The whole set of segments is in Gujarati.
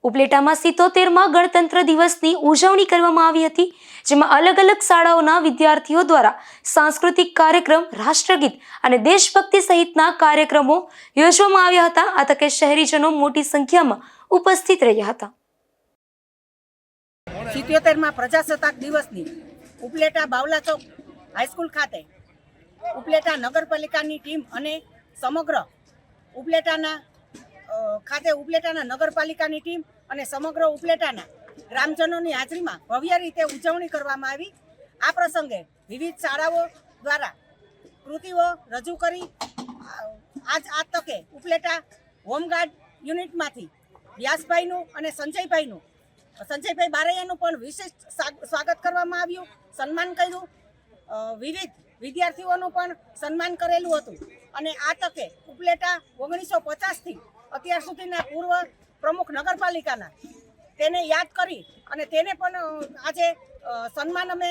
ઉપલેટામાં 77મા ગણતંત્ર દિવસની ઉજવણી કરવામાં આવી હતી, જેમાં અલગ અલગ શાળાઓના વિદ્યાર્થીઓ દ્વારા સાંસ્કૃતિક કાર્યક્રમ, રાષ્ટ્રગીત અને દેશભક્તિ સહિતના કાર્યક્રમો યોજવામાં આવ્યા હતા। આ તકે શહેરીજનો મોટી સંખ્યામાં ઉપસ્થિત રહ્યા હતા। 77મા પ્રજાસત્તાક દિવસની ઉપલેટા બાવલા ચોક હાઈસ્કૂલ ખાતે ઉપલેટા નગરપાલિકાની ટીમ અને સમગ્ર ઉપલેટાના નગરપાલિકાની ટીમ અને સમગ્ર ઉપલેટાના ગ્રામજનોની હાજરીમાં ભવ્ય રીતે ઉજવણી કરવામાં આવી। આ પ્રસંગે વિવિધ શાળાઓ દ્વારા કૃતિઓ રજૂ કરી આ તકે ઉપલેટા હોમગાર્ડ યુનિટમાંથી વ્યાસભાઈનું અને સંજયભાઈ બારૈયાનું પણ વિશેષ સ્વાગત કરવામાં આવ્યું, સન્માન કર્યું। વિવિધ વિદ્યાર્થીઓનું પણ સન્માન કરેલું હતું અને આ તકે ઉપલેટા 1950થી અત્યાર સુધીના પૂર્વ પ્રમુખ નગરપાલિકાના તેને યાદ કરી અને તેને પણ આજે સન્માન અમે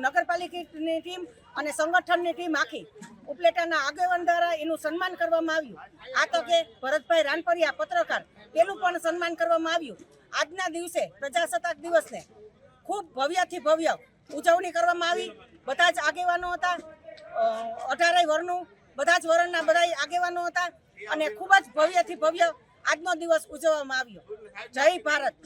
નગરપાલિકાની ટીમ અને સંગઠનની ટીમ આખી ઉપલેટાના આગેવાન દ્વારા એનું સન્માન કરવામાં આવ્યું। આ તકે ભરતભાઈ રાનપરિયા પત્રકાર તેનું પણ સન્માન કરવામાં આવ્યું। આજના દિવસે પ્રજાસત્તાક દિવસને ખૂબ ભવ્યથી ભવ્ય ઉજવણી કરવામાં આવી। બધા જ આગેવાનો હતા, 18 વર્ણનું બધા જ વર્ણના બધા આગેવાનો હતા અને ખૂબ જ ભવ્યથી ભવ્ય આજનો દિવસ ઉજવવામાં આવ્યો। જય ભારત।